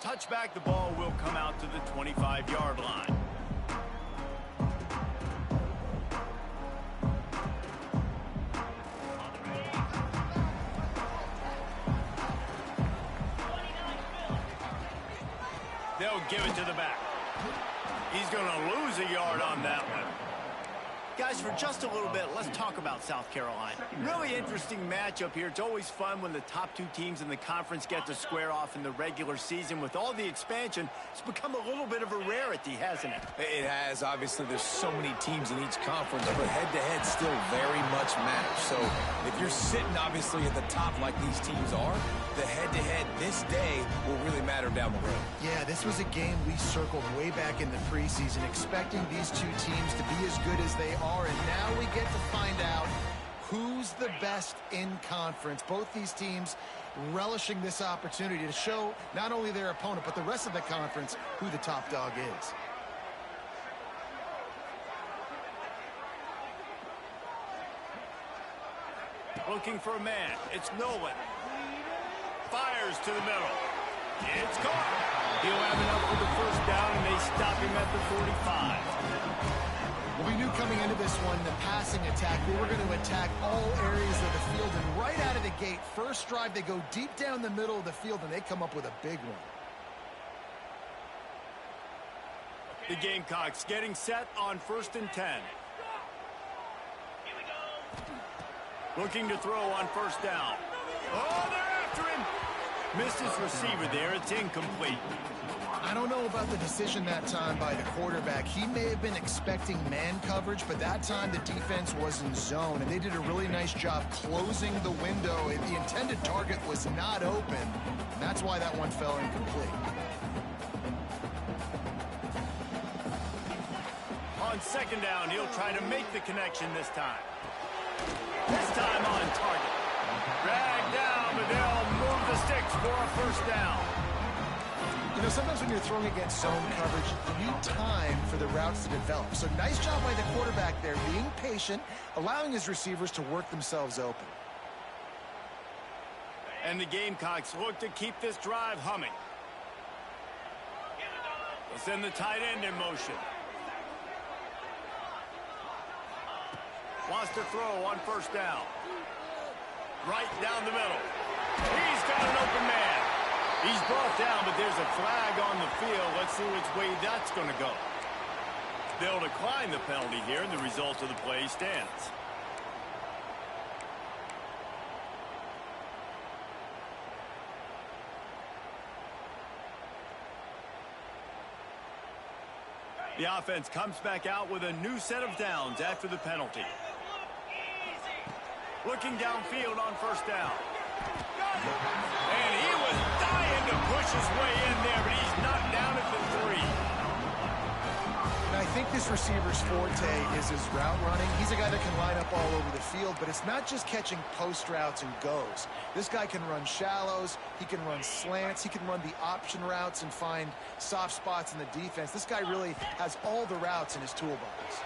touchback, the ball will come out to the 25-yard line. They'll give it to the back. He's going to lose a yard on that one. Guys, for just a little bit, let's talk about South Carolina. Really interesting matchup here. It's always fun when the top two teams in the conference get to square off in the regular season. With all the expansion, it's become a little bit of a rarity, hasn't it? It has. Obviously, there's so many teams in each conference, but head-to-head still very much matters. So if you're sitting, obviously, at the top like these teams are, the head-to-head this day will really matter down the road. Yeah, this was a game we circled way back in the preseason, expecting these two teams to be as good as they are, and now we get to find out who's the best in conference. Both these teams relishing this opportunity to show not only their opponent, but the rest of the conference who the top dog is. Looking for a man. It's Nolan. Fires to the middle. It's caught. He'll have enough for the first down, and they stop him at the 45. Well, we knew coming into this one, the passing attack, they were going to attack all areas of the field, and right out of the gate, first drive, they go deep down the middle of the field, and they come up with a big one. The Gamecocks getting set on 1st and 10. Looking to throw on first down. Oh, they're after him. Missed his receiver there. It's incomplete. I don't know about the decision that time by the quarterback. He may have been expecting man coverage, but that time the defense was in zone, and they did a really nice job closing the window. The intended target was not open, and that's why that one fell incomplete. On 2nd down, he'll try to make the connection this time. This time on target. Dragged down, but they'll move the sticks for a first down. You know, sometimes when you're throwing against zone coverage, you need time for the routes to develop. So nice job by the quarterback there, being patient, allowing his receivers to work themselves open. And the Gamecocks look to keep this drive humming. They'll send the tight end in motion. Wants to throw on first down. Right down the middle. He's got an open man. He's brought down, but there's a flag on the field. Let's see which way that's going to go. They'll decline the penalty here, and the result of the play stands. The offense comes back out with a new set of downs after the penalty. Looking downfield on first down. And he was dying to push his way in there, but he's knocked down at the 3. And I think this receiver's forte is his route running. He's a guy that can line up all over the field, but it's not just catching post routes and goes. This guy can run shallows, he can run slants, he can run the option routes and find soft spots in the defense. This guy really has all the routes in his toolbox.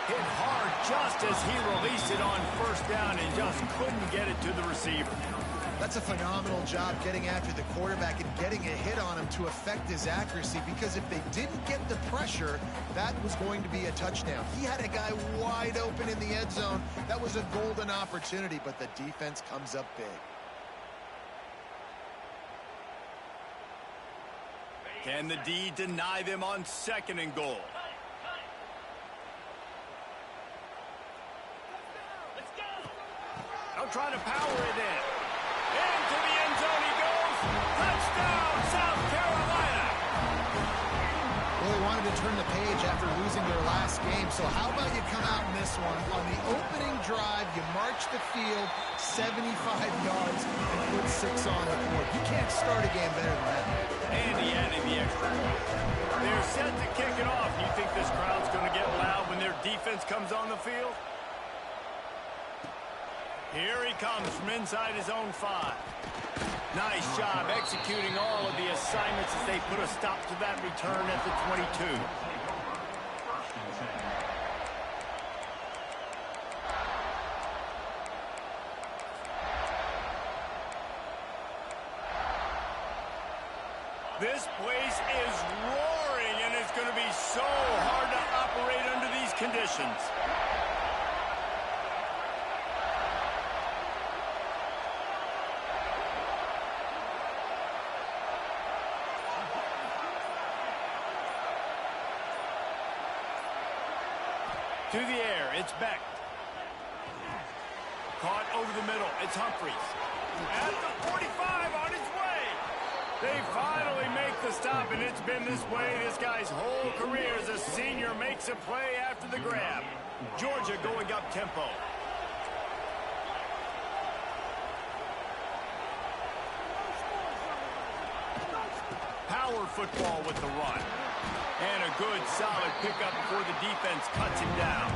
Hit hard just as he released it on first down and just couldn't get it to the receiver. That's a phenomenal job getting after the quarterback and getting a hit on him to affect his accuracy, because if they didn't get the pressure, that was going to be a touchdown. He had a guy wide open in the end zone. That was a golden opportunity, but the defense comes up big. Can the D deny them on 2nd and goal? They'll try to power it in. Into the end zone he goes. Touchdown, South Carolina. Well, they wanted to turn the page after losing their last game, so how about you come out in this one? On the opening drive, you march the field 75 yards and put 6 on the board. You can't start a game better than that. And he added the extra point. They're set to kick it off. You think this crowd's going to get loud when their defense comes on the field? Here he comes from inside his own 5. Nice job executing all of the assignments as they put a stop to that return at the 22. This place is roaring, and it's going to be so hard to operate under these conditions. To the air, it's Beck. Caught over the middle, it's Humphries. At the 45, on his way. They finally make the stop, and it's been this way this guy's whole career as a senior makes a play after the grab. Georgia going up tempo. Power football with the run. And a good, solid pickup before the defense cuts him down.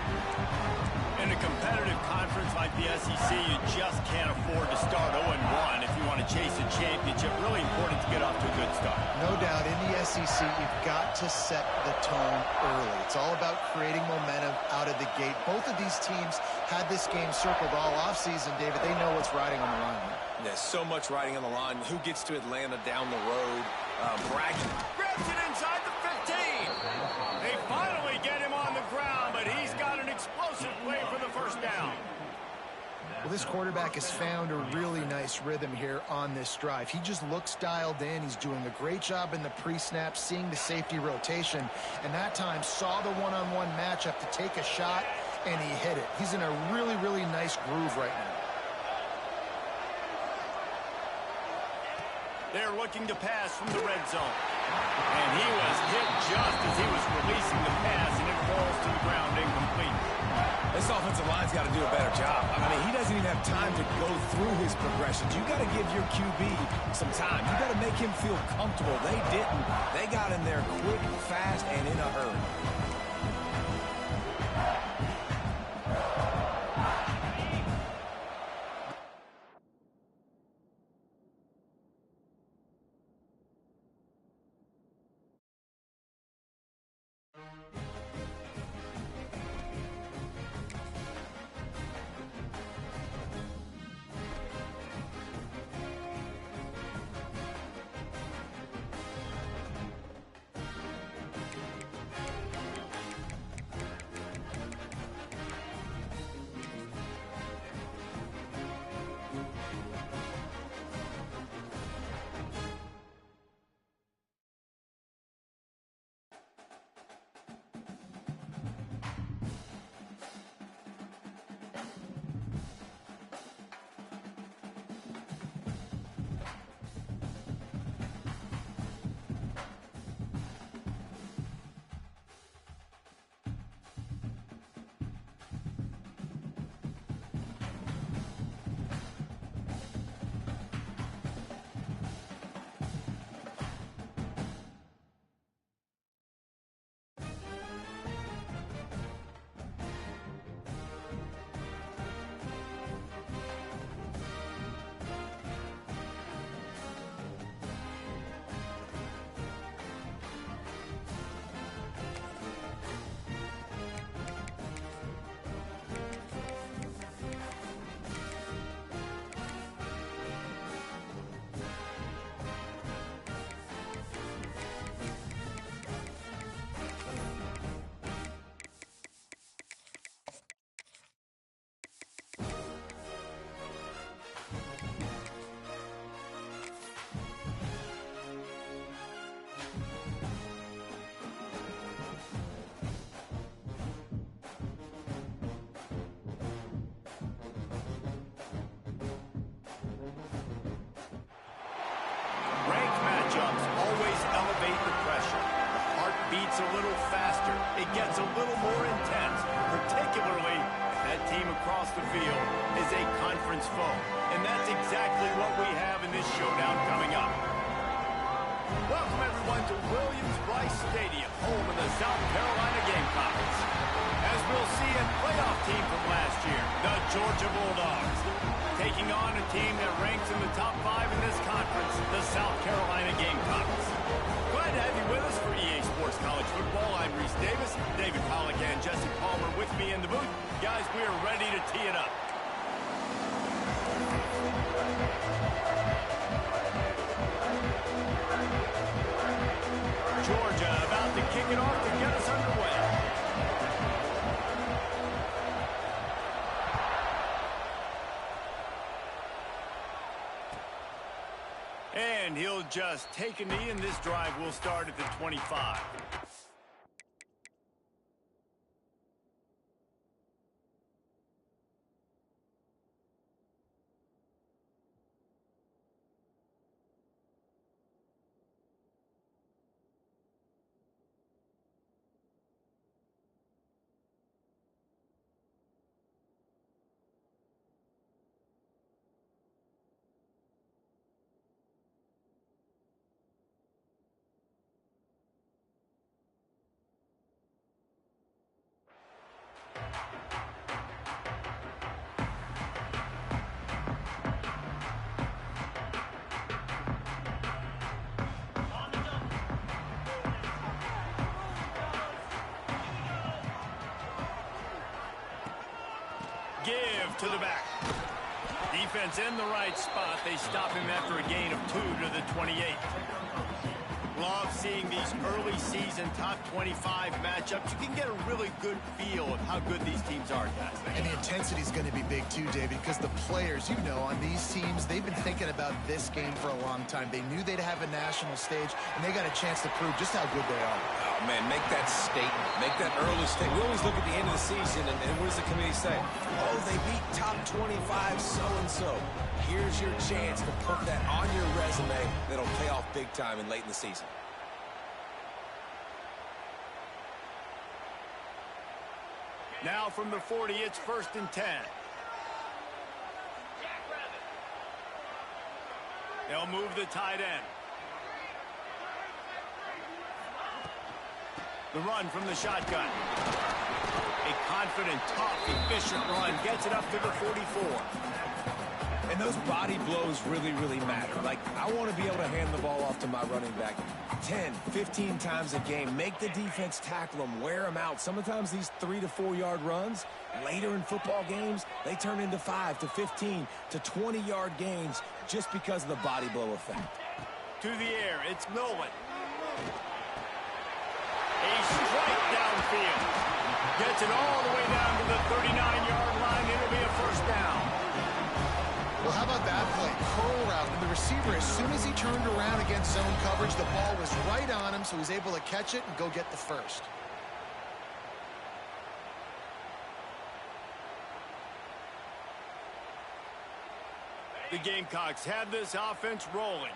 In a competitive conference like the SEC, you just can't afford to start 0-1 if you want to chase a championship. Really important to get off to a good start. No doubt, in the SEC, you've got to set the tone early. It's all about creating momentum out of the gate. Both of these teams had this game circled all offseason, David. They know what's riding on the line. There's so much riding on the line. Who gets to Atlanta down the road? Bragging. Grabs it inside the 15. They finally get him on the ground, but he's got an explosive play for the first down. Well, this quarterback has found a really nice rhythm here on this drive. He just looks dialed in. He's doing a great job in the pre-snap, seeing the safety rotation, and that time saw the one-on-one matchup to take a shot, and he hit it. He's in a really, really nice groove right now. They're looking to pass from the red zone. And he was hit just as he was releasing the pass, and it falls to the ground incomplete. This offensive line's got to do a better job. I mean, he doesn't even have time to go through his progressions. You got to give your QB some time. You got to make him feel comfortable. They didn't. They got in there quick, fast, and in a hurry. beats a little faster. It gets a little more intense, particularly if that team across the field is a conference foe. And that's exactly what we have in this showdown coming up. Welcome, everyone, to Williams-Brice Stadium, home of the South Carolina Gamecocks. As we'll see, a playoff team from last year, the Georgia Bulldogs, taking on a team that ranks in the top 5 in this conference, the South Carolina Gamecocks. Glad to have you with us for EA Sports College Football. I'm Reese Davis, David Pollack and Jesse Palmer with me in the booth. Guys, we are ready to tee it up. And he'll just take a knee, and this drive will start at the 25. Give to the back. Defense in the right spot. They stop him after a gain of 2 to the 28. Love seeing these early season top 25 matchups. You can get a really good feel of how good these teams are, guys. And the intensity is going to be big too, David, because the players, on these teams, they've been thinking about this game for a long time. They knew they'd have a national stage, and they got a chance to prove just how good they are. Oh, man, make that statement. Make that early statement. We always look at the end of the season, and what does the committee say? Oh, they beat top 25 so-and-so. Here's your chance to put that on your resume that'll pay off big time and late in the season. Now from the 40, it's 1st and 10. They'll move the tight end. The run from the shotgun. A confident, tough, efficient run. Gets it up to the 44. And those body blows really, really matter. Like, I want to be able to hand the ball off to my running back 10, 15 times a game. Make the defense tackle them, wear them out. Sometimes these 3 to 4 yard runs, later in football games, they turn into 5 to 15 to 20 yard gains just because of the body blow effect. To the air, it's Nolan. A strike downfield. Gets it all the way down to the 39-yard line. It'll be a first down. Well, how about that play? Curl route. And the receiver, as soon as he turned around against zone coverage, the ball was right on him, so he was able to catch it and go get the first. The Gamecocks have this offense rolling.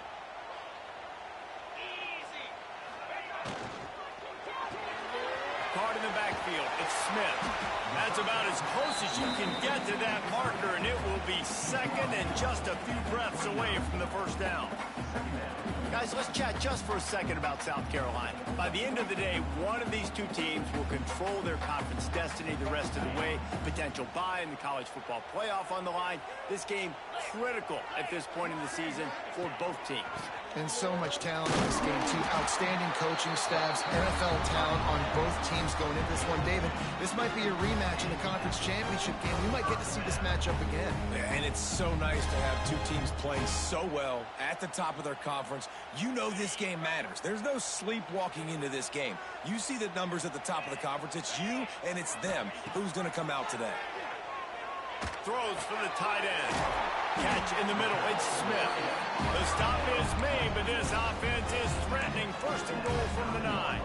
Card in the backfield. It's Smith. That's about as close as you can get to that marker, and it will be second and just a few breaths away from the first down. Guys, let's chat just for a second about South Carolina. By the end of the day, one of these two teams will control their conference destiny the rest of the way. Potential bye in the college football playoff on the line. This game critical at this point in the season for both teams. And so much talent in this game, too. Outstanding coaching staffs, NFL talent on both teams going into this one. David, this might be a rematch in the conference championship game. We might get to see this matchup again. Yeah, and it's so nice to have two teams playing so well at the top of their conference. You know this game matters. There's no sleepwalking into this game. You see the numbers at the top of the conference. It's you and it's them. Who's going to come out today? Throws for the tight end. Catch in the middle. It's Smith. The stop is made, but this offense is threatening. First and goal from the 9.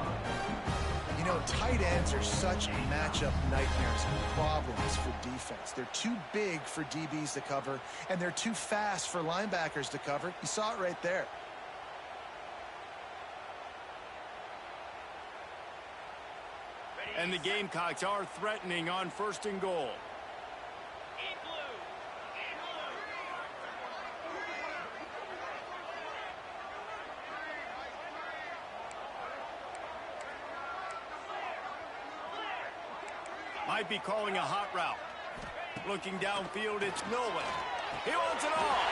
You know, tight ends are such matchup nightmares and problems for defense. They're too big for DBs to cover, and they're too fast for linebackers to cover. You saw it right there. And the Gamecocks are threatening on first and goal. Might be calling a hot route. Looking downfield, it's Nolan. He wants it all.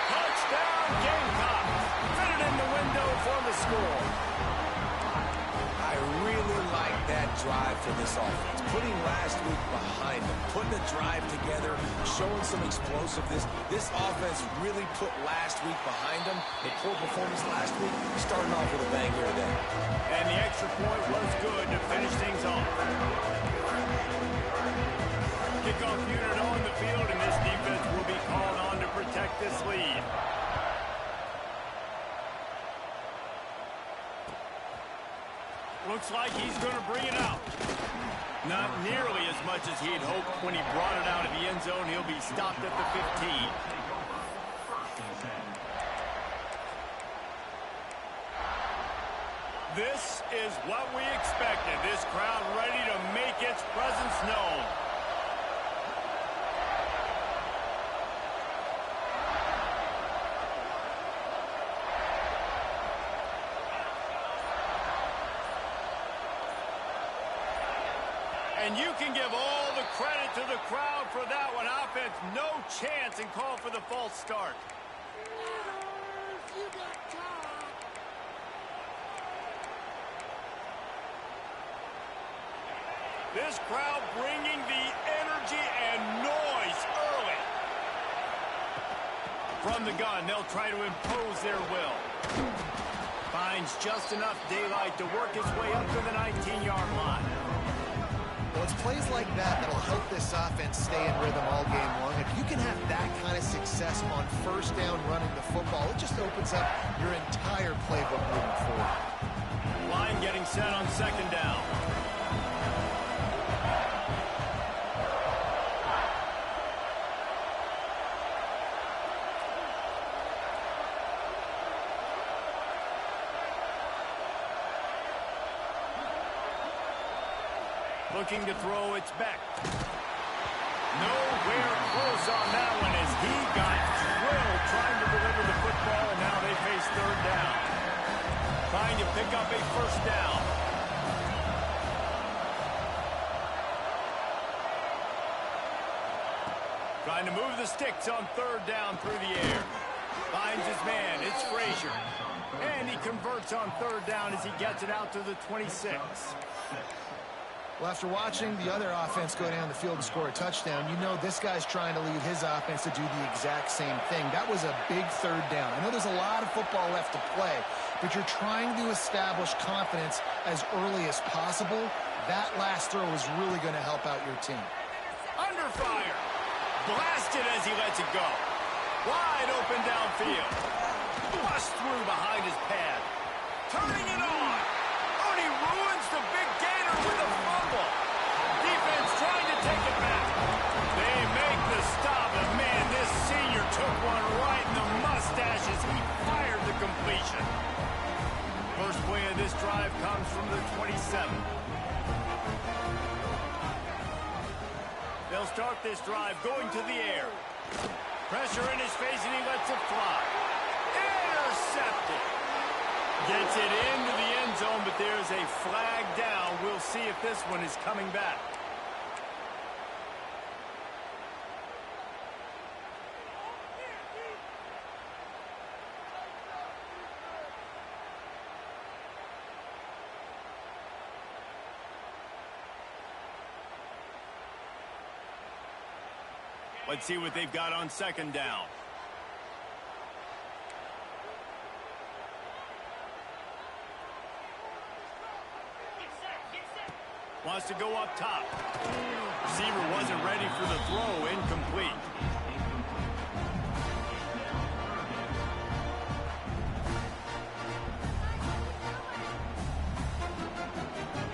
Touchdown, Gamecocks. Fit it in the window for the score. I really like that drive for this offense. Putting last week behind them, putting a drive together, showing some explosiveness. This offense really put last week behind them. The poor performance last week, starting off with a bang here today. And the extra point was good to finish things off. Kickoff unit on the field, and this defense will be called on to protect this lead. Looks like he's going to bring it out. Not nearly as much as he'd hoped when he brought it out of the end zone. He'll be stopped at the 15. This is what we expected. This crowd ready to make its presence known. And you can give all the credit to the crowd for that one. Offense, no chance, and call for the false start. This crowd bringing the energy and noise early. From the gun, they'll try to impose their will. Finds just enough daylight to work his way up to the 19-yard line. Well, it's plays like that that'll help this offense stay in rhythm all game long. If you can have that kind of success on first down running the football, it just opens up your entire playbook moving forward. Line getting set on second down. Looking to throw, it's back. Nowhere close on that one as he got drilled trying to deliver the football, and now they face third down. Trying to pick up a first down. Trying to move the sticks on third down through the air. Finds his man, it's Frazier. And he converts on third down as he gets it out to the 26. Well, after watching the other offense go down the field and score a touchdown, you know this guy's trying to lead his offense to do the exact same thing. That was a big third down. I know there's a lot of football left to play, but you're trying to establish confidence as early as possible. That last throw is really going to help out your team. Under fire. Blasted as he lets it go. Wide open downfield. Bust through behind his pad. Turning it on. Oh, and he ruins the big gainer with a fumble. Defense trying to take it back. They make the stop, and man, this senior took one right in the mustache as he fired the completion. First play of this drive comes from the 27. They'll start this drive going to the air. Pressure in his face, and he lets it fly. Intercepted. Gets it into the end zone, but there's a flag down. We'll see if this one is coming back. Let's see what they've got on second down. Wants to go up top. Receiver wasn't ready for the throw. Incomplete.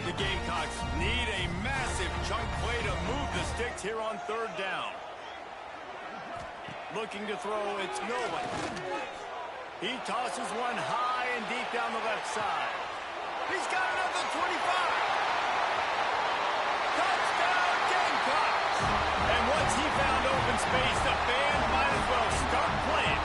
The Gamecocks need a massive chunk play to move the sticks here on third down. Looking to throw, it's Nolan. He tosses one high and deep down the left side. He's got another 25. Touchdown, Gamecocks! And once he found open space, the band might as well start playing.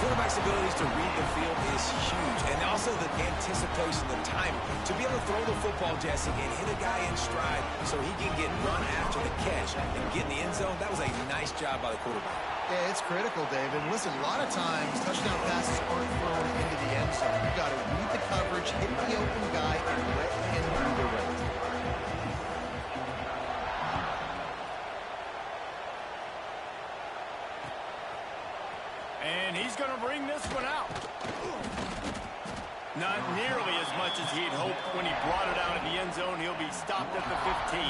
Quarterback's abilities to read the field is huge, and also the anticipation, the time to be able to throw the football, Jesse, and hit a guy in stride so he can get run after the catch and get in the end zone. That was a nice job by the quarterback. Yeah, it's critical, David. Listen, a lot of times touchdown passes aren't thrown into the end zone. You got to read the coverage, hit the open guy, and let him do the rest. And he's going to bring this one out. Not nearly as much as he'd hoped when he brought it out of the end zone. He'll be stopped at the 15.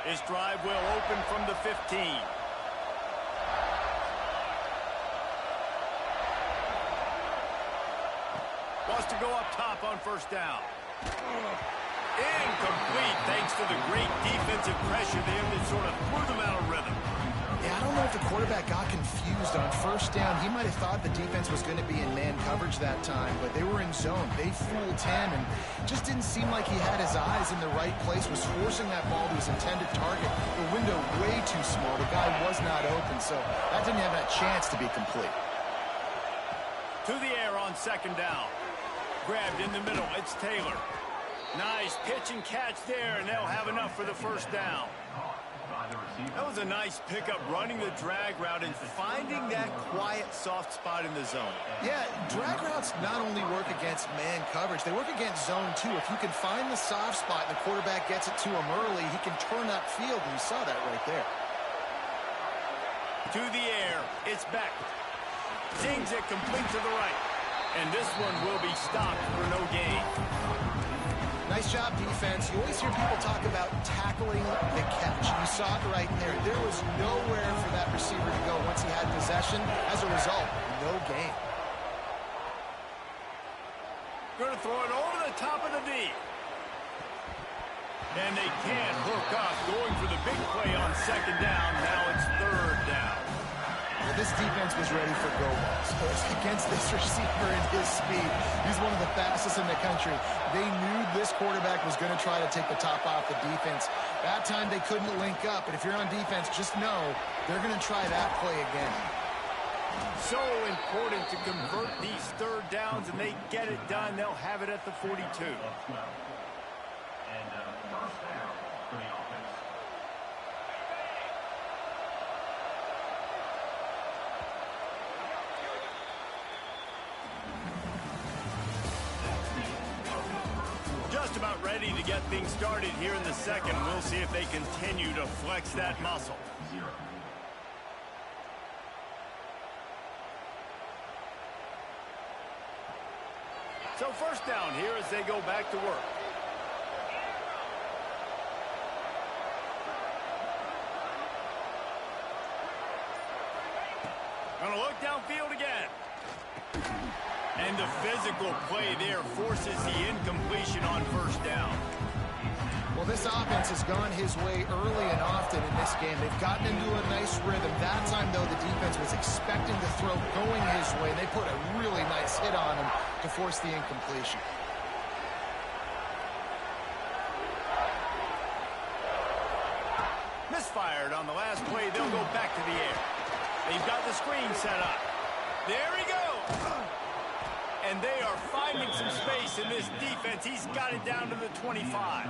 This drive will open from the 15. wants to go up top on first down. Incomplete thanks to the great defensive pressure there that sort of threw them out of rhythm. Yeah, I don't know if the quarterback got confused on first down. He might have thought the defense was going to be in man coverage that time, but they were in zone. They fooled him, and just didn't seem like he had his eyes in the right place, was forcing that ball to his intended target. The window way too small. The guy was not open, so that didn't have that chance to be complete. To the air on second down. Grabbed in the middle. It's Taylor. Nice pitch and catch there, and they'll have enough for the first down. That was a nice pickup, running the drag route and finding that quiet, soft spot in the zone. Yeah, drag routes not only work against man coverage, they work against zone too. If you can find the soft spot and the quarterback gets it to him early, he can turn upfield, and you saw that right there. To the air, it's Beck. Zings it complete to the right. And this one will be stopped for no gain. Nice job, defense. You always hear people talk about tackling the catch. You saw it right there. There was nowhere for that receiver to go once he had possession. As a result, no gain. Going to throw it over the top of the D. And they can't hook up. Going for the big play on second down. Now it's third down. Well, this defense was ready for go balls. Against this receiver and his speed, he's one of the fastest in the country. They knew this quarterback was going to try to take the top off the defense. That time they couldn't link up, but if you're on defense, just know they're going to try that play again. So important to convert these third downs, and they get it done. They'll have it at the 42. Just about ready to get things started here in the second. We'll see if they continue to flex that muscle. So first down here as they go back to work. Gonna look downfield again. And the physical play there forces the incompletion on first down. Well, this offense has gone his way early and often in this game. They've gotten into a nice rhythm. That time, though, the defense was expecting the throw going his way. They put a really nice hit on him to force the incompletion. Misfired on the last play. They'll go back to the air. They've got the screen set up. There he goes. And they are finding some space in this defense. He's got it down to the 25.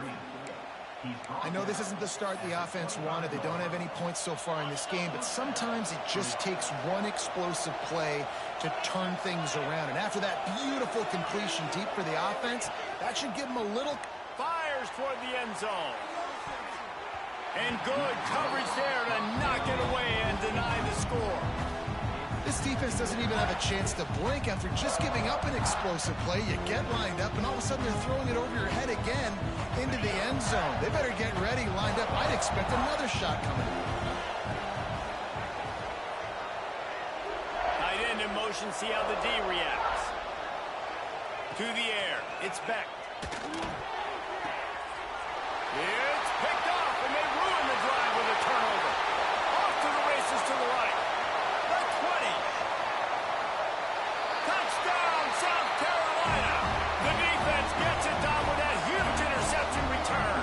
I know this isn't the start the offense wanted. They don't have any points so far in this game, but sometimes it just takes one explosive play to turn things around. And after that beautiful completion deep for the offense, that should give them a little... Fires toward the end zone. And good coverage there to knock it away and deny the score. This defense doesn't even have a chance to blink after just giving up an explosive play. You get lined up, and all of a sudden they're throwing it over your head again into the end zone. They better get ready, lined up. I'd expect another shot coming. Tight end in motion, see how the D reacts. To the air, it's Beck. It's picked off, and they ruin the drive with a turnover. Off to the races to the right. The 20. Touchdown, South Carolina. The defense gets it done with that huge interception return.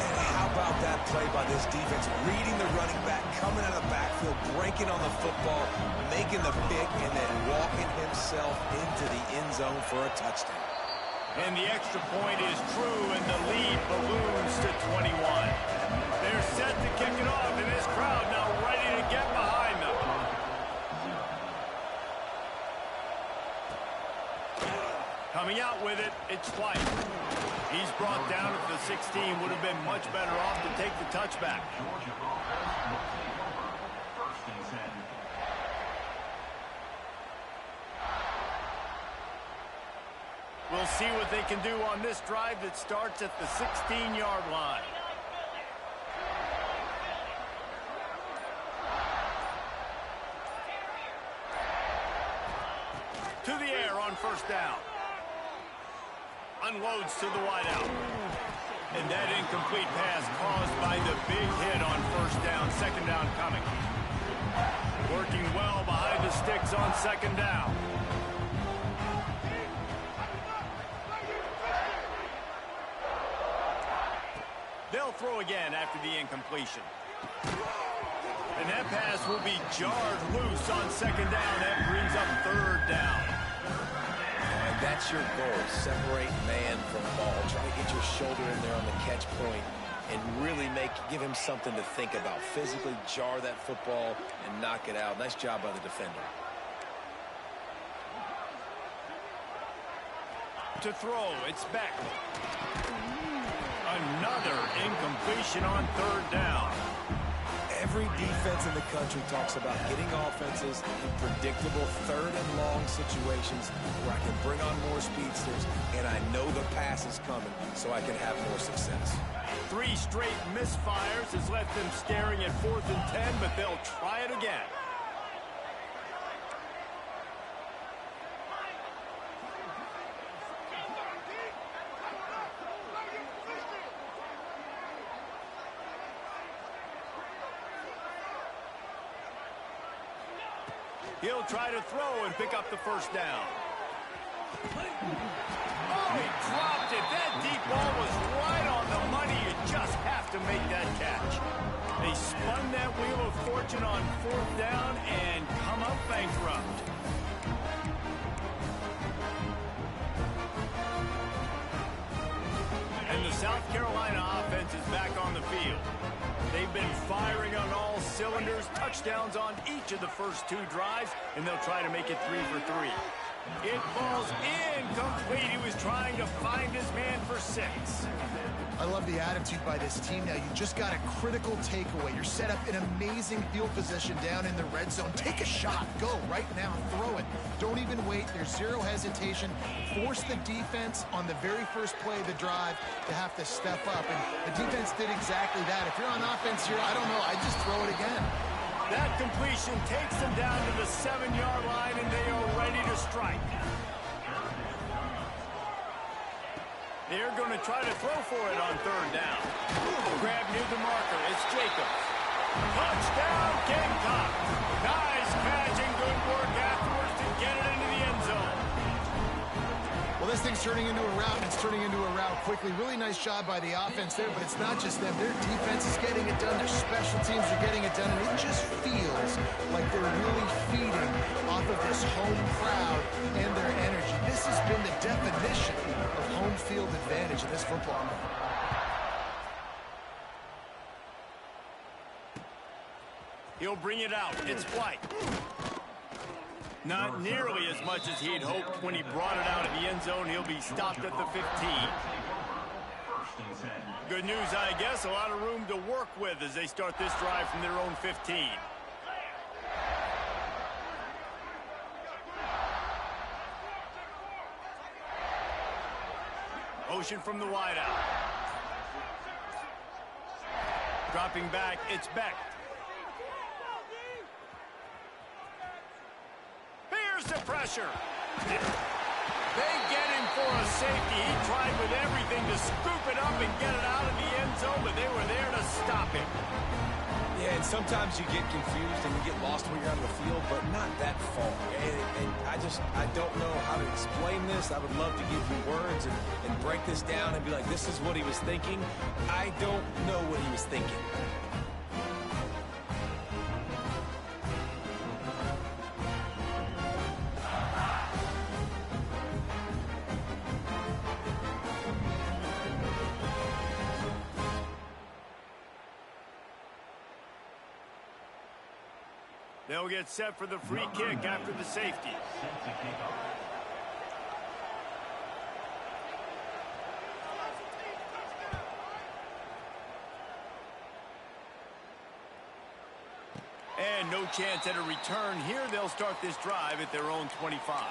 And how about that play by this defense? Reading the running back, coming out of the backfield, breaking on the football, making the pick, and then walking himself into the end zone for a touchdown. And the extra point is true, and the lead balloons to 21. They're set to kick it off, and this crowd now ready to get behind them. Coming out with it, it's White. He's brought down at the 16. Would have been much better off to take the touchback. We'll see what they can do on this drive that starts at the 16-yard line. To the air on first down. Unloads to the wideout. And that incomplete pass caused by the big hit on first down. Second down coming. Working well behind the sticks on second down. They'll throw again after the incompletion. And that pass will be jarred loose on second down. That brings up third down. And that's your goal. Separate man from ball. Try to get your shoulder in there on the catch point and really give him something to think about. Physically jar that football and knock it out. Nice job by the defender. To throw, it's Beck. Another incompletion on third down. Every defense in the country talks about getting offenses in predictable third and long situations where I can bring on more speedsters and I know the pass is coming so I can have more success. 3 straight misfires has left them staring at 4th and 10, but they'll try it again. He'll try to throw and pick up the first down. Oh, he dropped it. That deep ball was right on the money. You just have to make that catch. They spun that wheel of fortune on 4th down and come up bankrupt. And the South Carolina offense is back on the field. They've been firing on all cylinders, touchdowns on each of the first 2 drives, and they'll try to make it 3 for 3. It falls incomplete. He was trying to find his man for 6. I love the attitude by this team now. You just got a critical takeaway. You're set up in amazing field position down in the red zone. Take a shot. Go right now. Throw it. Don't even wait. There's zero hesitation. Force the defense on the very first play of the drive to have to step up. And the defense did exactly that. If you're on offense here, I don't know. I just throw it again. That completion takes them down to the 7-yard line, and they are ready to strike. They're going to try to throw for it on third down. Grab near the marker. It's Jacobs. Touchdown, Gamecock. Nice catch and good work afterwards to get it into the end zone. Well, this thing's turning into a route, and it's turning into a route quickly. Really nice job by the offense there, but it's not just them. Their defense is getting it done. Their special teams are getting it done, and it just feels like they're really feeding off of this home crowd and their energy. This has been the definition of home field advantage in this football game. He'll bring it out. It's White. Not nearly as much as he'd hoped when he brought it out of the end zone. He'll be stopped at the 15. Good news, I guess. A lot of room to work with as they start this drive from their own 15. Motion from the wideout. Dropping back, it's Beck. Here's the pressure. They get him for a safety. He tried with everything to scoop it up and get it out of the end zone, but they were there to stop him. Yeah, and sometimes you get confused and you get lost when you're out of the field, but not that far. And I don't know how to explain this. I would love to give you words and break this down and be like, this is what he was thinking. I don't know what he was thinking. They'll get set for the free kick after the safety. And no chance at a return here. They'll start this drive at their own 25.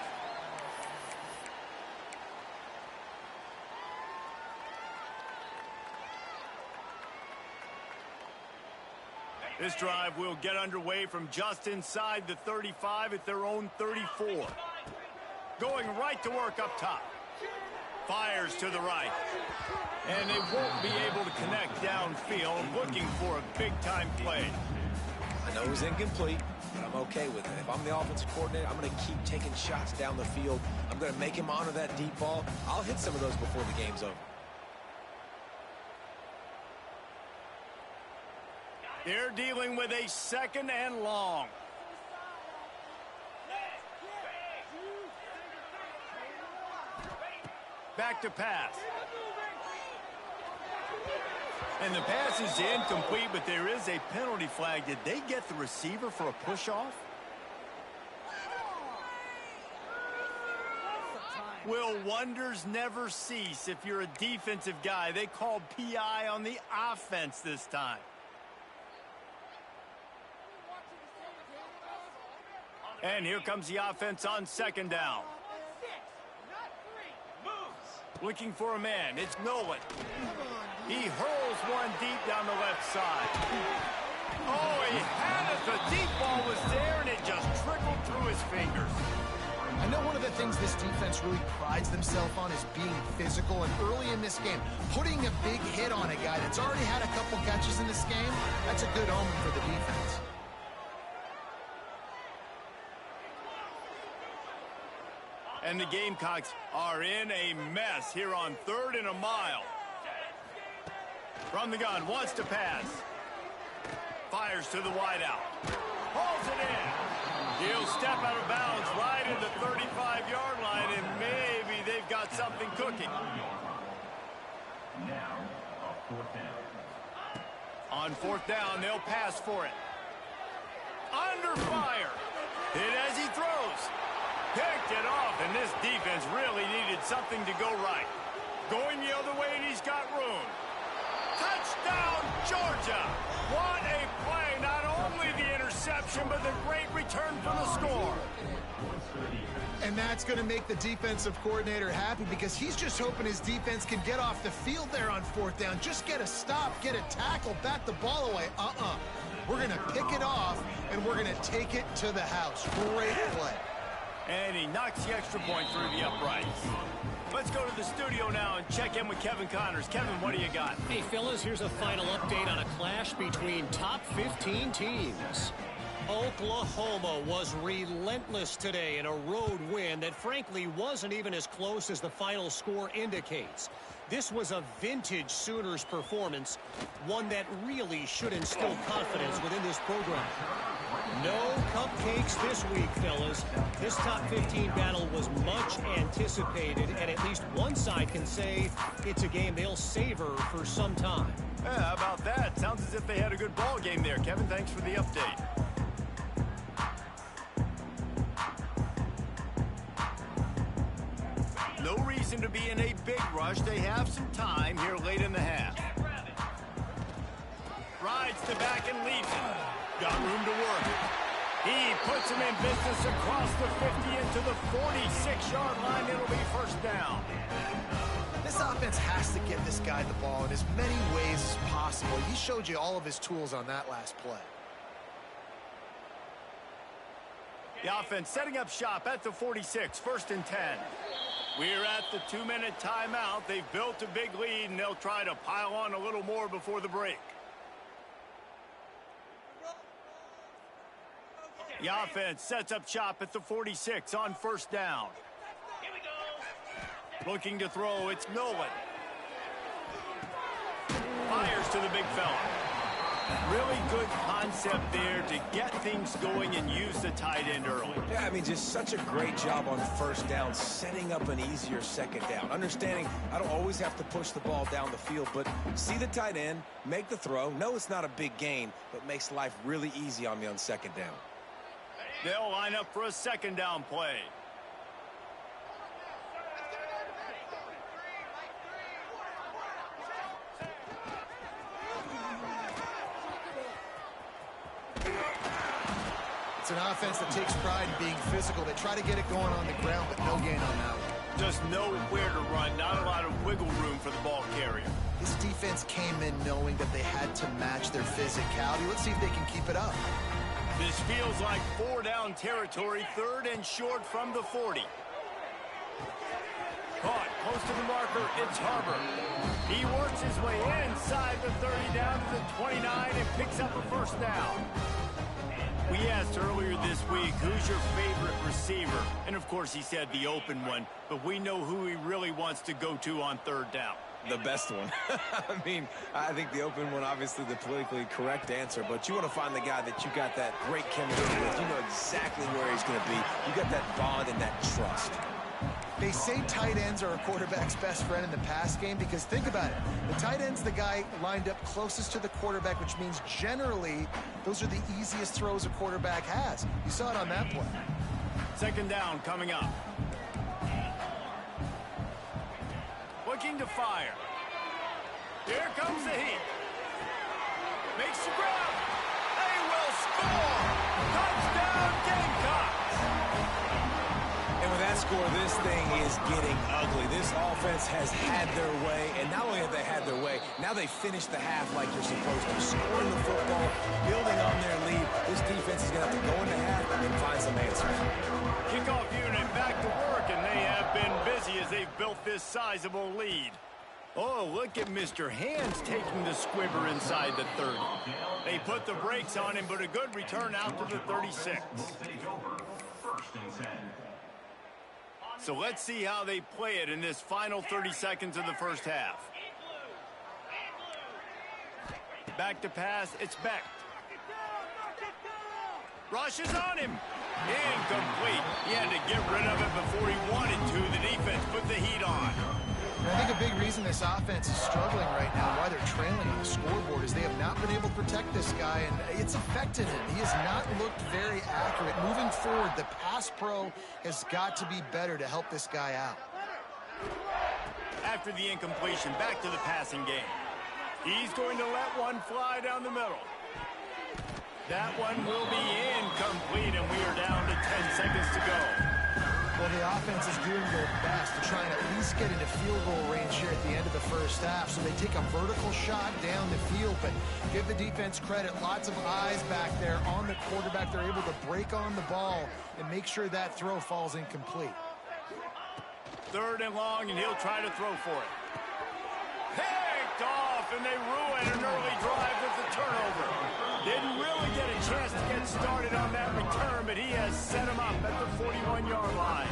This drive will get underway from just inside the 35 at their own 34. going right to work up top. Fires to the right. And they won't be able to connect downfield, looking for a big-time play. I know it was incomplete, but I'm okay with it. If I'm the offensive coordinator, I'm going to keep taking shots down the field. I'm going to make him honor that deep ball. I'll hit some of those before the game's over. They're dealing with a 2nd and long. Back to pass. And the pass is incomplete, but there is a penalty flag. Did they get the receiver for a push-off? Will wonders never cease if you're a defensive guy? They called PI on the offense this time. And here comes the offense on 2nd down. Looking for a man. It's Nolan. He hurls one deep down the left side. Oh, he had it. The deep ball was there, and it just trickled through his fingers. I know one of the things this defense really prides themselves on is being physical, and early in this game, putting a big hit on a guy that's already had a couple catches in this game, that's a good omen for the defense. And the Gamecocks are in a mess here on 3rd and a mile. From the gun, wants to pass. Fires to the wideout. Hauls it in. He'll step out of bounds right at the 35-yard line, and maybe they've got something cooking. On 4th down, they'll pass for it. Under fire. Hit as he throws. Picked it off, and this defense really needed something to go right. Going the other way, and he's got room. Touchdown, Georgia! What a play! Not only the interception, but the great return for the score. And that's going to make the defensive coordinator happy because he's just hoping his defense can get off the field there on 4th down. Just get a stop, get a tackle, bat the ball away. We're going to pick it off, and we're going to take it to the house. Great play. And he knocks the extra point through the uprights. Let's go to the studio now and check in with Kevin Connors. Kevin, what do you got? Hey, fellas, here's a final update on a clash between top 15 teams. Oklahoma was relentless today in a road win that frankly wasn't even as close as the final score indicates. This was a vintage Sooners performance, one that really should instill confidence within this program. No cupcakes this week, fellas. This top 15 battle was much anticipated, and at least one side can say it's a game they'll savor for some time. Yeah, how about that? Sounds as if they had a good ball game there. Kevin, thanks for the update. No reason to be in a big rush. They have some time here late in the half. Rides to back and leaves it. Got room to work. He puts him in business across the 50 into the 46-yard line. It'll be 1st down. This offense has to get this guy the ball in as many ways as possible. He showed you all of his tools on that last play. The offense setting up shop at the 46, 1st and 10. We're at the 2-minute timeout. They've built a big lead, and they'll try to pile on a little more before the break. The offense sets up shop at the 46 on 1st down. Looking to throw, it's Nolan. Fires to the big fella. Really good concept there to get things going and use the tight end early. Yeah, I mean, just such a great job on 1st down, setting up an easier 2nd down. Understanding I don't always have to push the ball down the field, but see the tight end, make the throw. No, it's not a big gain, but makes life really easy on me on 2nd down. They'll line up for a 2nd down play. It's an offense that takes pride in being physical. They try to get it going on the ground, but no gain on that one. Just know where to run. Not a lot of wiggle room for the ball carrier. This defense came in knowing that they had to match their physicality. Let's see if they can keep it up. This feels like 4 down territory, 3rd and short from the 40. Caught close to the marker. It's Harbor. He works his way inside the 30 down to the 29 and picks up a first down. We asked earlier this week, who's your favorite receiver? And, of course, he said the open one. But we know who he really wants to go to on third down. The best one. I mean, I think the open one, obviously the politically correct answer, but you want to find the guy that you got that great chemistry with. You know exactly where he's going to be. You got that bond and that trust. They say tight ends are a quarterback's best friend in the pass game because think about it. The tight end's the guy lined up closest to the quarterback, which means generally those are the easiest throws a quarterback has. You saw it on that play. Second down coming up. Looking to fire. Here comes the heat. Makes the grab. They will score. Touchdown Gamecocks. And with that score, this thing is getting ugly. This offense has had their way, and not only have they had their way, now they finish the half like you're supposed to. Scoring the football, building on their lead. This defense is going to have to go into half and find some answers. Kickoff unit back to work, and they have been busy as they've built this sizable lead. Oh, look at Mr. Hands taking the squibber inside the 30. They put the brakes on him, but a good return out to the 36. So let's see how they play it in this final 30 seconds of the first half. Back to pass, it's Beck. Rushes on him. Incomplete. He had to get rid of it before he wanted to. The defense put the heat on. And I think a big reason this offense is struggling right now, why they're trailing on the scoreboard, is they have not been able to protect this guy, and it's affected him. He has not looked very accurate. Moving forward, the pass pro has got to be better to help this guy out. After the incompletion, back to the passing game. He's going to let one fly down the middle. That one will be incomplete, and we are down to 10 seconds to go. Well, the offense is doing their best to try and at least get into field goal range here at the end of the first half. So they take a vertical shot down the field, but give the defense credit. Lots of eyes back there on the quarterback. They're able to break on the ball and make sure that throw falls incomplete. Third and long, and he'll try to throw for it. Picked off, and they ruin an early drive with the turnover. Didn't really get a chance to get started on that return, but he has set him up at the 41-yard line.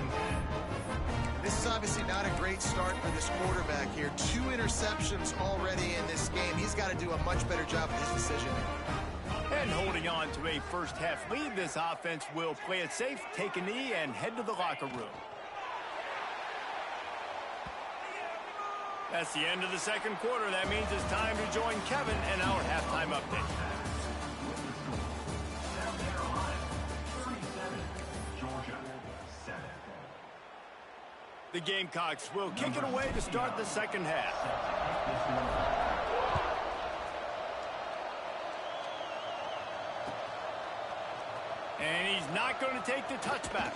This is obviously not a great start for this quarterback here. 2 interceptions already in this game. He's got to do a much better job of his decision. And holding on to a first-half lead, this offense will play it safe, take a knee, and head to the locker room. That's the end of the second quarter. That means it's time to join Kevin and our halftime update. The Gamecocks will kick it away to start the second half. And he's not going to take the touchback.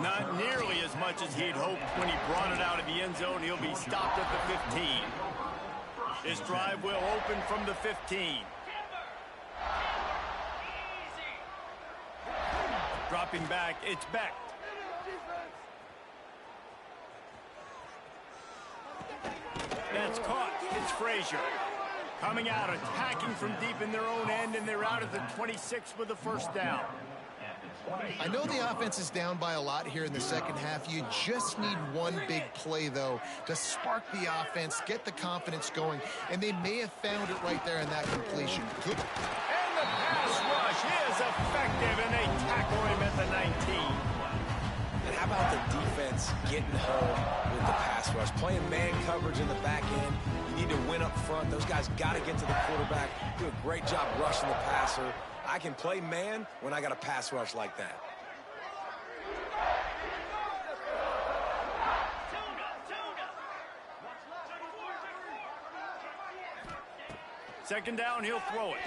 Not nearly as much as he'd hoped when he brought it out of the end zone. He'll be stopped at the 15. This drive will open from the 15. Dropping back, it's Beck. That's caught. It's Frazier. Coming out, attacking from deep in their own end, and they're out at the 26 with the first down. I know the offense is down by a lot here in the second half. You just need one big play, though, to spark the offense, get the confidence going, and they may have found it right there in that completion. Good. And the pass rush is effective, and they tackle him at the 19. And how about the defense getting home with the pass rush? Playing man coverage in the back end. You need to win up front. Those guys got to get to the quarterback. Do a great job rushing the passer. I can play man when I got a pass rush like that. Second down, he'll throw it.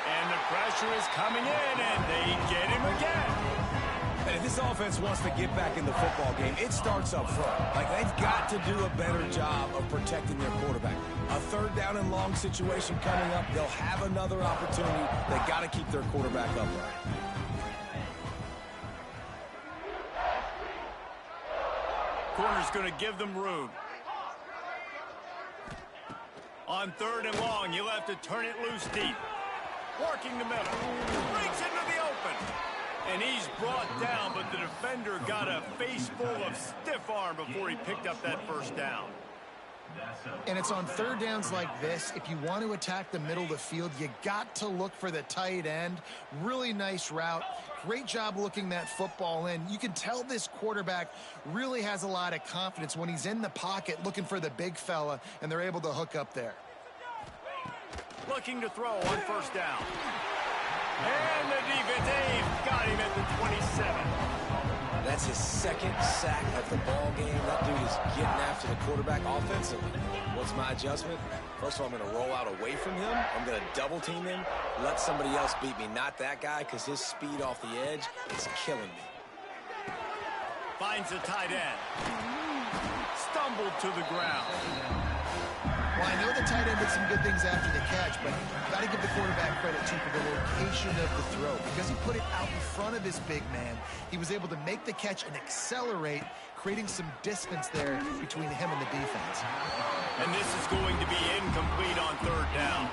And the pressure is coming in, and they get him again. And if this offense wants to get back in the football game, it starts up front. Like, they've got to do a better job of protecting their quarterback. A third down and long situation coming up. They'll have another opportunity. They got to keep their quarterback upright. corner's going to give them room. On 3rd and long, you'll have to turn it loose deep. Working the middle. Breaks into the open. And he's brought down, but the defender got a face full of stiff arm before he picked up that first down. And it's on 3rd downs like this. If you want to attack the middle of the field, you got to look for the tight end. Really nice route. Great job looking that football in. You can tell this quarterback really has a lot of confidence when he's in the pocket looking for the big fella, and they're able to hook up there. Looking to throw on 1st down. And the defense got him at the 27. That's his 2nd sack of the ball game. That dude is getting after the quarterback offensively. What's my adjustment? First of all, I'm going to roll out away from him. I'm going to double team him, let somebody else beat me. Not that guy, because his speed off the edge is killing me. Finds the tight end. Stumbled to the ground. Well, I know the tight end did some good things after the catch, but you've got to give the quarterback credit, too, for the location of the throw. Because he put it out in front of his big man, he was able to make the catch and accelerate, creating some distance there between him and the defense. And this is going to be incomplete on 3rd down.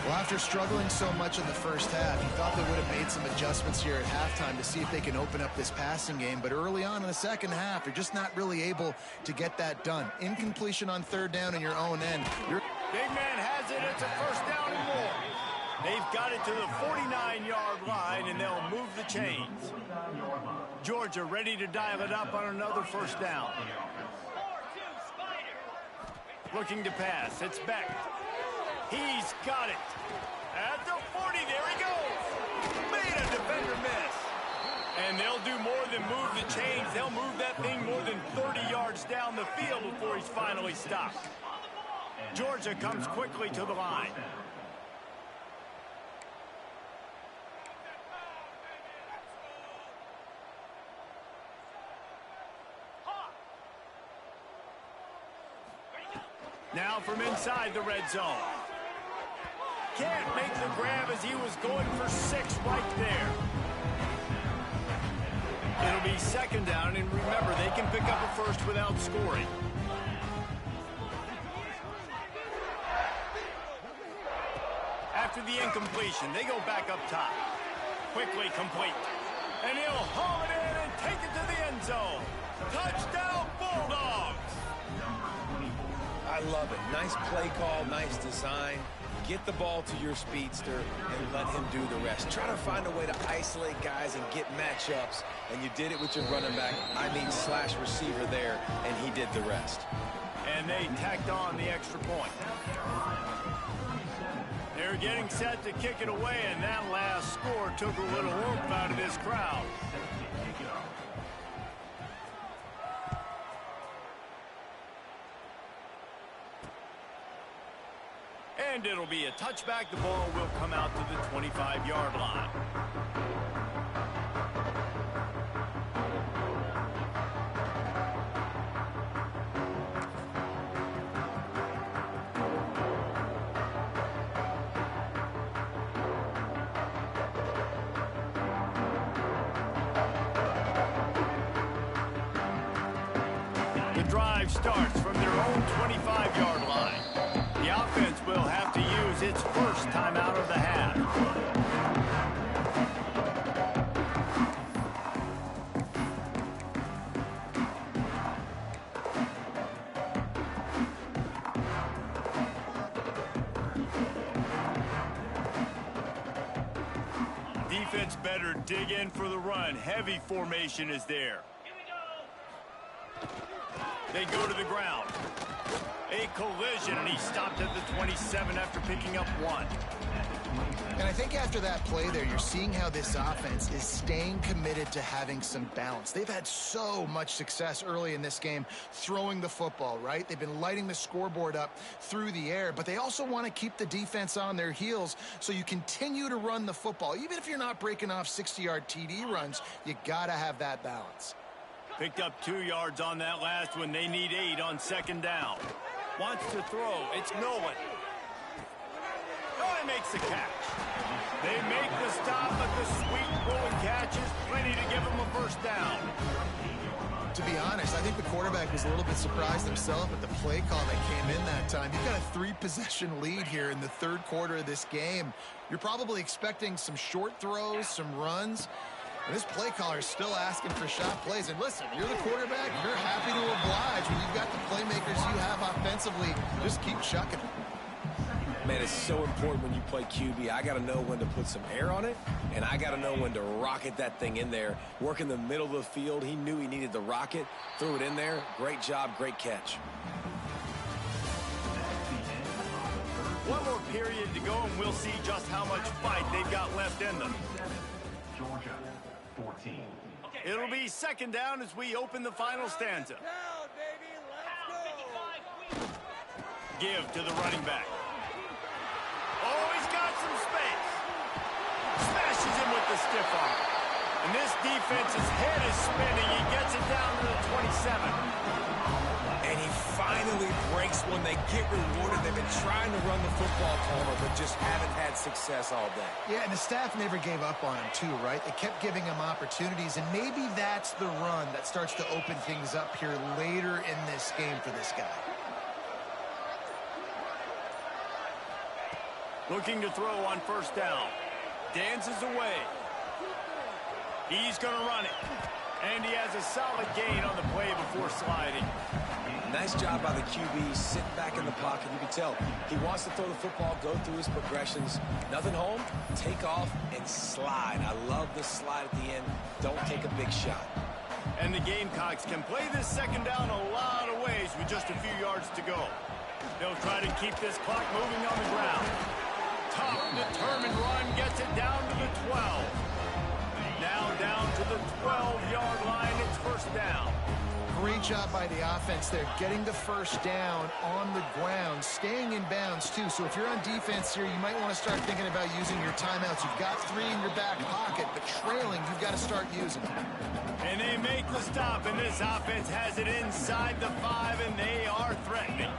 Well, after struggling so much in the first half, you thought they would have made some adjustments here at halftime to see if they can open up this passing game. But early on in the second half, they're just not really able to get that done. Incompletion on 3rd down in your own end. Big man has it. It's a 1st down and more. They've got it to the 49-yard line, and they'll move the chains. Georgia ready to dial it up on another 1st down. Looking to pass. It's Beck. He's got it. At the 40, there he goes. Made a defender miss. And they'll do more than move the chains. They'll move that thing more than 30 yards down the field before he's finally stopped. Georgia comes quickly to the line. Now from inside the red zone. Can't make the grab as he was going for 6 right there. It'll be 2nd down, and remember, they can pick up a first without scoring. After the incompletion, they go back up top. Quickly complete. And he'll haul it in and take it to the end zone. Touchdown, Bulldogs! I love it. Nice play call, nice design. Get the ball to your speedster and let him do the rest. Try to find a way to isolate guys and get matchups, and you did it with your running back, slash receiver there, and he did the rest. And they tacked on the extra point. They're getting set to kick it away, and that last score took a little oomph out of this crowd. And it'll be a touchback. The ball will come out to the 25-yard line. The drive starts from their own 25-yard line. The offense will have to use its first time out of the half. Defense better dig in for the run. Heavy formation is there. They go to the ground. A collision, and he stopped at the 27 after picking up 1. And I think after that play there, you're seeing how this offense is staying committed to having some balance. They've had so much success early in this game throwing the football, right? They've been lighting the scoreboard up through the air, but they also want to keep the defense on their heels so you continue to run the football. Even if you're not breaking off 60-yard TD runs, you got to have that balance. Picked up 2 yards on that last one. They need 8 on 2nd down. Wants to throw. It's Nolan. Oh, he makes the catch. They make the stop, but the sweet rolling catch is plenty to give them a first down. To be honest, I think the quarterback was a little bit surprised himself at the play call that came in that time. You've got a 3-possession lead here in the third quarter of this game. You're probably expecting some short throws, some runs. And this play caller is still asking for shot plays. And listen, you're the quarterback. You're happy to oblige when you've got the playmakers you have offensively. Just keep chucking them. Man, it's so important when you play QB. I got to know when to put some air on it, and I got to know when to rocket that thing in there. Work in the middle of the field. He knew he needed the rocket. Threw it in there. Great job, great catch. One more period to go, and we'll see just how much fight they've got left in them. Georgia, 14. It'll be second down as we open the final stanza. Give to the running back. Oh, he's got some space. Smashes him with the stiff arm. And this defense's head is spinning. He gets it down to the 27. And he finally breaks one. They get rewarded. They've been trying to run the football, Palmer, but just haven't had success all day. Yeah, and the staff never gave up on him, too, right? They kept giving him opportunities, and maybe that's the run that starts to open things up here later in this game for this guy. Looking to throw on first down. Dances away. He's going to run it. And he has a solid gain on the play before sliding. Nice job by the QB, sitting back in the pocket. You can tell he wants to throw the football, go through his progressions. Nothing home, take off, and slide. I love the slide at the end. Don't take a big shot. And the Gamecocks can play this second down a lot of ways with just a few yards to go. They'll try to keep this clock moving on the ground. Tough, determined run gets it down to the 12. Now down to the 12-yard line. It's first down. Great job by the offense there, getting the first down on the ground, staying in bounds, too. So if you're on defense here, you might want to start thinking about using your timeouts. You've got 3 in your back pocket, but trailing, you've got to start using them. And they make the stop, and this offense has it inside the 5, and they are threatening.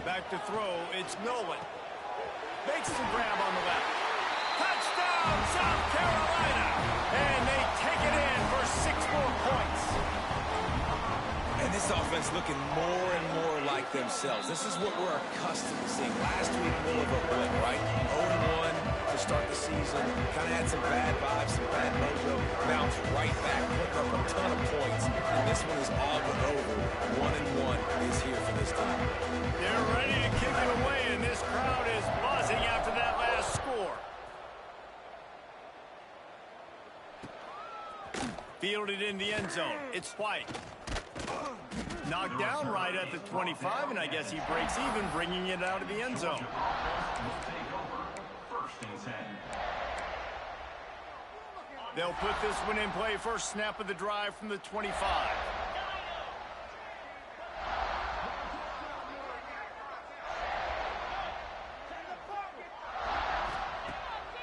Back to throw, it's Nolan. Makes the grab on the left. Touchdown, South Carolina! And they take it in for 6 more points. And this offense looking more and more like themselves. This is what we're accustomed to seeing. Last week, more of a blip, right? 0-1 to start the season. Kind of had some bad vibes, some bad mojo. Bounced right back, putting up a ton of points. And this one is all but over. 1-1 is here for this team. They're ready to kick it away, and this crowd is buzzing after that last score. Fielded in the end zone. It's White. Knocked down right at the 25, and I guess he breaks even, bringing it out of the end zone. They'll put this one in play. First snap of the drive from the 25.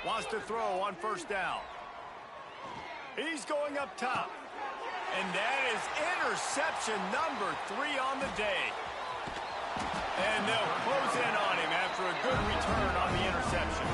Wants to throw on first down. He's going up top. And that is interception number 3 on the day. And they'll close in on him after a good return on the interception.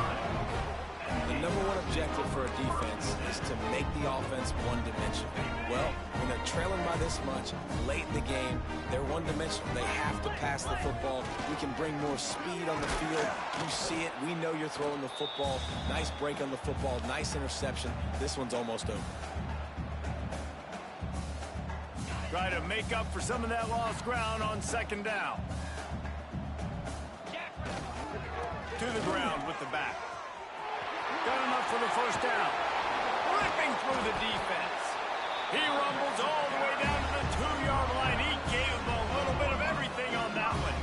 The number one objective for a defense is to make the offense one-dimensional. Well, when they're trailing by this much, late in the game, they're one-dimensional. They have to pass the football. We can bring more speed on the field. You see it. We know you're throwing the football. Nice break on the football. Nice interception. This one's almost over. Try to make up for some of that lost ground on second down. To the ground with the back. Got him up for the first down. Ripping through the defense. He rumbles all the way down to the 2-yard line. He gave him a little bit of everything on that one.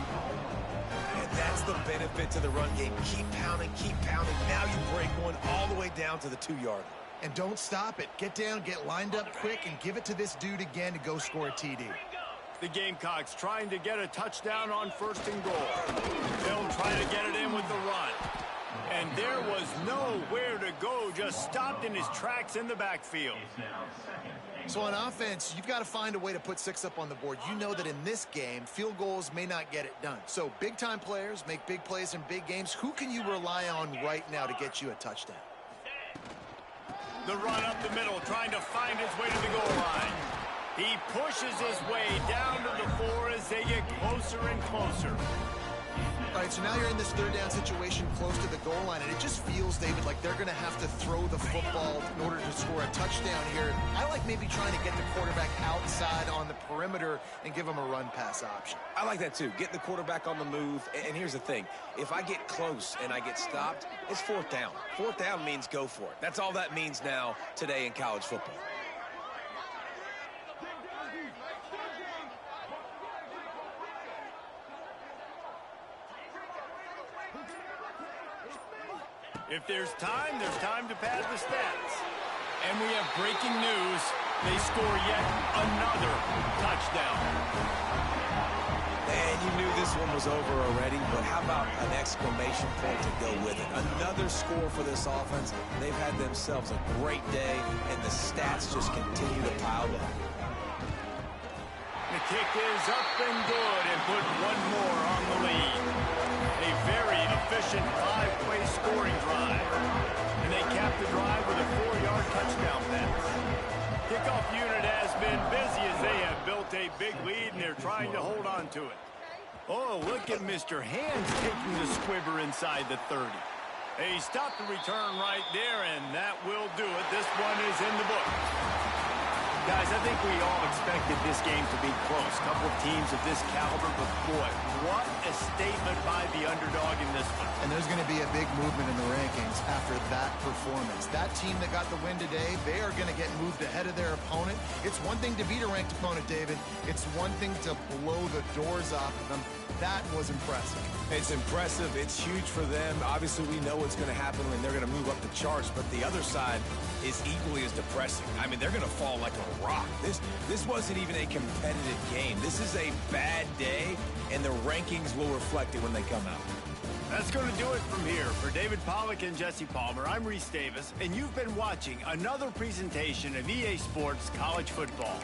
And that's the benefit to the run game. Keep pounding, keep pounding. Now you break one all the way down to the 2-yard line. And don't stop it. Get down, get lined up quick, and give it to this dude again to go score a TD. The Gamecocks trying to get a touchdown on first and goal. They'll try to get it in with the run. And there was nowhere to go, just stopped in his tracks in the backfield. So on offense, you've got to find a way to put 6 up on the board. You know that in this game, field goals may not get it done. So big-time players make big plays in big games. Who can you rely on right now to get you a touchdown? The run up the middle, trying to find his way to the goal line. He pushes his way down to the 4 as they get closer and closer. All right, so now you're in this 3rd down situation close to the goal line, and it just feels, David, like they're going to have to throw the football in order to score a touchdown here. I like maybe trying to get the quarterback outside on the perimeter and give him a run-pass option. I like that, too. Get the quarterback on the move. And here's the thing. If I get close and I get stopped, it's 4th down. 4th down means go for it. That's all that means now today in college football. If there's time to pad the stats. And we have breaking news. They score yet another touchdown. And you knew this one was over already, but how about an exclamation point to go with it? Another score for this offense. They've had themselves a great day, and the stats just continue to pile up. The kick is up and good, and put one more on the lead. A very efficient 5-play scoring drive. And they cap the drive with a 4-yard touchdown pass. Kickoff unit has been busy as they have built a big lead, and they're trying to hold on to it. Oh, look at Mr. Hands taking the squibber inside the 30. He stopped the return right there, and that will do it. This one is in the book. Guys, I think we all expected this game to be close. Couple of teams of this caliber, but boy, what a statement by the underdog in this one. And there's going to be a big movement in the rankings after that performance. That team that got the win today, they are going to get moved ahead of their opponent. It's one thing to beat a ranked opponent, David. It's one thing to blow the doors off of them. That was impressive. It's impressive. It's huge for them. Obviously, we know what's going to happen when they're going to move up the charts, but the other side is equally as depressing. I mean, they're going to fall like a rock. This wasn't even a competitive game. This is a bad day, and the rankings will reflect it when they come out. That's going to do it from here. For David Pollack and Jesse Palmer, I'm Reese Davis, and you've been watching another presentation of EA Sports College Football.